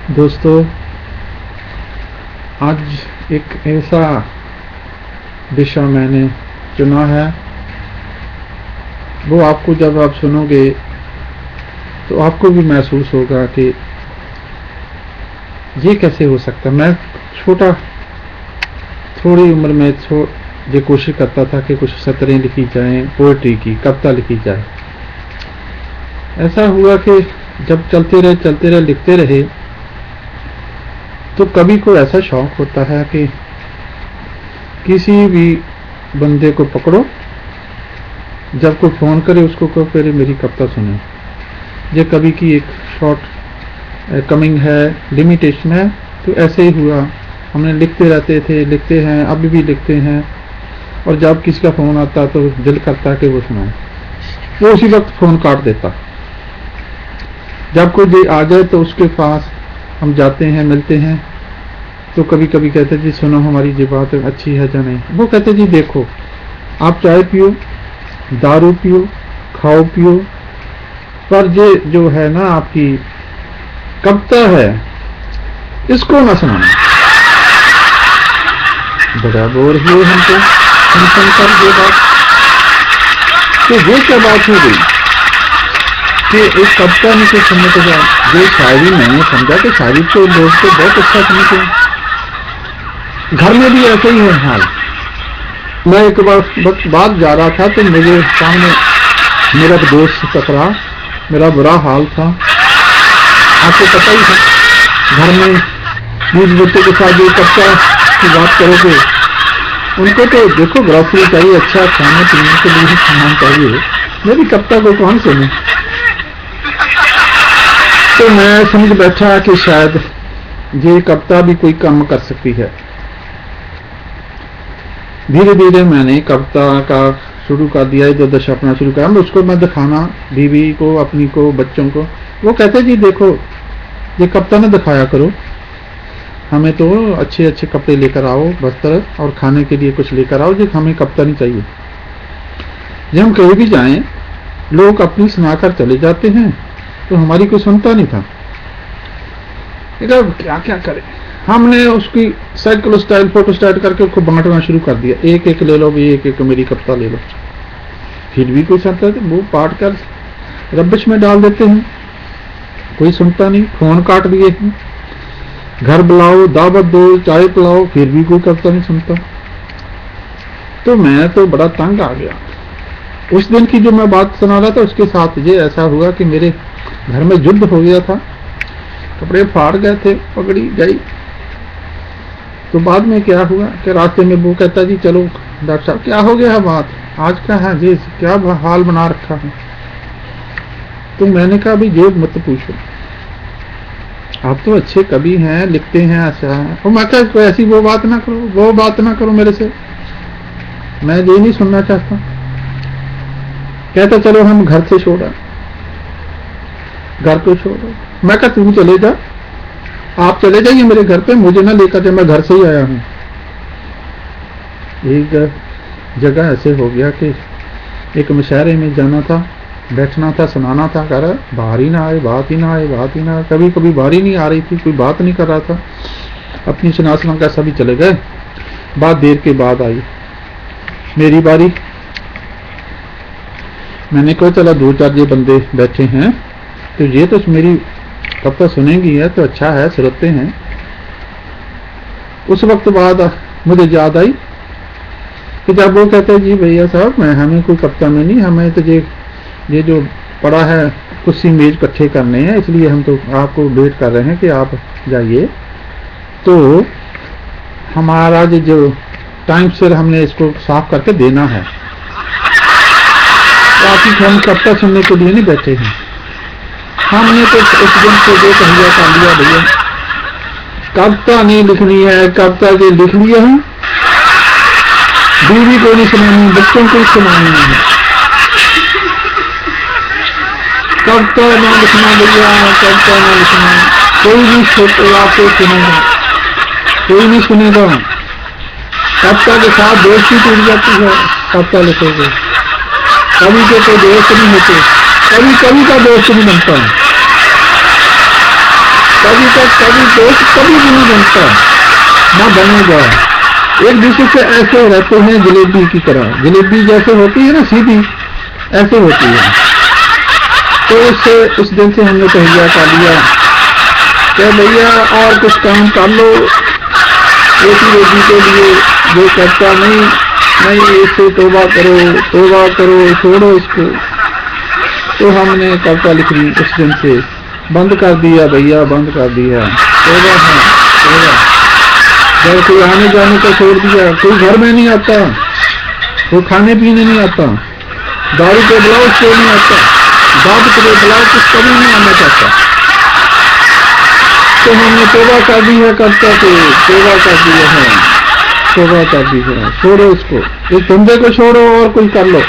दोस्तों, आज एक ऐसा विषय मैंने चुना है, वो आपको जब आप सुनोगे तो आपको भी महसूस होगा कि ये कैसे हो सकता। मैं छोटा थोड़ी उम्र में ये कोशिश करता था कि कुछ सतरें लिखी जाएं, पोएट्री की कविता लिखी जाए। ऐसा हुआ कि जब चलते रहे लिखते रहे तो कभी को ऐसा शौक होता है कि किसी भी बंदे को पकड़ो, जब कोई फोन करे उसको कहो पहले मेरी कविता सुने। ये कभी की एक शॉर्ट कमिंग है, लिमिटेशन है। तो ऐसे ही हुआ, हमने लिखते रहते थे, लिखते हैं, अभी भी लिखते हैं। और जब किसी का फोन आता तो दिल करता कि वो सुनाए, वो उसी वक्त फोन काट देता। जब कोई आ जाए तो उसके पास हम जाते हैं, मिलते हैं, तो कभी कभी कहते जी सुनो हमारी ये बात अच्छी है या नहीं। वो कहते जी देखो, आप चाय पियो, दारू पियो, खाओ पियो, पर ये जो है ना आपकी कविता है इसको ना सुनाना। बड़ा बोर हुए हमको सुन कर ये बात। तो ये क्या बात हो गई कि एक कविता में कुछ सुनने के बाद जो शायरी मैंने समझा कि शायरी तो लोग तो बहुत अच्छा सुनते हैं। घर में भी ऐसे ही है हाल। मैं एक बार जा रहा था तो मेरे सामने मेरा दोस्त टकरा, मेरा बुरा हाल था। आपको पता ही था, घर में बीच बच्चों के साथ जो कविता की बात करोगे, उनको तो देखो ग्रॉसरी चाहिए, अच्छा खाने पीने के लिए सामान चाहिए, मेरी कविता को कौन सुने। तो मैं समझ बैठा कि शायद ये कविता भी कोई काम कर सकती है। धीरे धीरे मैंने कविता का शुरू कर दिया, जो दशा अपना शुरू करा। उसको मैं दिखाना बीवी को, अपनी को, बच्चों को। वो कहते जी देखो ये कविता ना दिखाया करो, हमें तो अच्छे अच्छे कपड़े लेकर आओ, वस्त्र और खाने के लिए कुछ लेकर आओ, जो हमें कविता नहीं चाहिए। जब हम कहीं भी जाएं लोग अपनी सुनाकर चले जाते हैं, तो हमारी कोई सुनता नहीं था। क्या क्या करें, हमने उसकी साइकिल स्टाइल, फोटो स्टाइल करके उसको बांटना शुरू कर दिया। एक एक ले लो भी, एक एक मेरी कविता ले लो। फिर भी कोई सुनता है वो पाट कर रबिश में डाल देते हैं, कोई सुनता नहीं। फोन काट दिए हैं, घर बुलाओ, दावत दो, चाय पिलाओ, फिर भी कोई कविता नहीं सुनता। तो मैं तो बड़ा तंग आ गया। उस दिन की जो मैं बात सुना रहा था उसके साथ ये ऐसा हुआ कि मेरे घर में युद्ध हो गया था, कपड़े फाड़ गए थे, पगड़ी गई। तो बाद में क्या हुआ कि रास्ते में वो कहता जी चलो डॉक्टर साहब क्या हो गया है, बात आज का है जी, क्या हाल बना रखा है। तो मैंने कहा भाई ये मत पूछो, आप तो अच्छे कवि हैं, लिखते हैं, ऐसा है। और मैं कहा ऐसी वो बात ना करो, वो बात ना करो मेरे से, मैं ये नहीं सुनना चाहता। कहता चलो हम घर से छोड़ा, घर को छोड़ो। मैं कहा तू चले जा, आप चले जाइए मेरे घर पे, मुझे ना लेकर जाए, मैं घर से ही आया हूं। एक जगह ऐसे हो गया कि एक मुशायरे में जाना था, बैठना था, सुनाना था, कर बाहर ही ना आए, बात ही ना आए, बात ही ना आए। कभी कभी बाहर ही नहीं आ रही थी, कोई बात नहीं कर रहा था। अपनी सुनासना का सभी चले गए। बात देर के बाद आई मेरी बारी। मैंने कहा चला दो चार ये बंदे बैठे हैं तो ये तो मेरी कविता सुनेंगी है तो अच्छा है, सुनते हैं। उस वक्त बाद मुझे याद आई कि जब वो कहते हैं जी भैया साहब मैं हमें कोई कविता में नहीं, हमें तो ये जो पड़ा है कुर्सी मेज इकट्ठे करने हैं, इसलिए हम तो आपको वेट कर रहे हैं कि आप जाइए। तो हमारा जो टाइम से हमने इसको साफ करके देना है, बाकी हम कविता सुनने के लिए नहीं बैठे हैं। हमने तो उस दिन से जो कहिया कर लिया भैया, कविता नहीं लिखनी है, कविता जो लिख लिया है बीवी को नहीं सुनानी, बच्चों को सुनानी है। कविता ना लिखना भैया, कविता ना लिखना, कोई भी छोटे आपको सुनेगा, कोई नहीं सुनेगा। कविता के साथ दोस्ती टूट जाती है, कविता लिखोगे। कवि के तो दोस्त नहीं होते, कभी कभी का दोस्त नहीं बनता है। कभी तक कभी दोस्त कभी भी नहीं बनता, ना बनेगा। एक दूसरे से ऐसे रहते हैं जलेबी की तरह, जलेबी जैसे होती है ना सीधी, ऐसे होती है। तो उस दिन से हमने तहिया कर लिया कि भैया और कुछ काम कर लो, रोटी रोटी के लिए जो करता नहीं इससे तौबा करो, छोड़ो इसको। तो हमने कविता लिखनी उस दिन से बंद कर दिया भैया, बंद कर दिया। तौबा है तौबा। जब कोई आने जाने को छोड़ दिया, कोई घर में नहीं आता, कोई खाने पीने नहीं आता, दारू पे बुलाओ उसको नहीं आता, दाद पे बुलाओ कुछ कभी नहीं आना चाहता। तो हमने तौबा कर दी है कविता को, तौबा कर दी है, तौबा कर दी है। छोड़ो इसको, इस धंधे को छोड़ो और कुछ कर लो।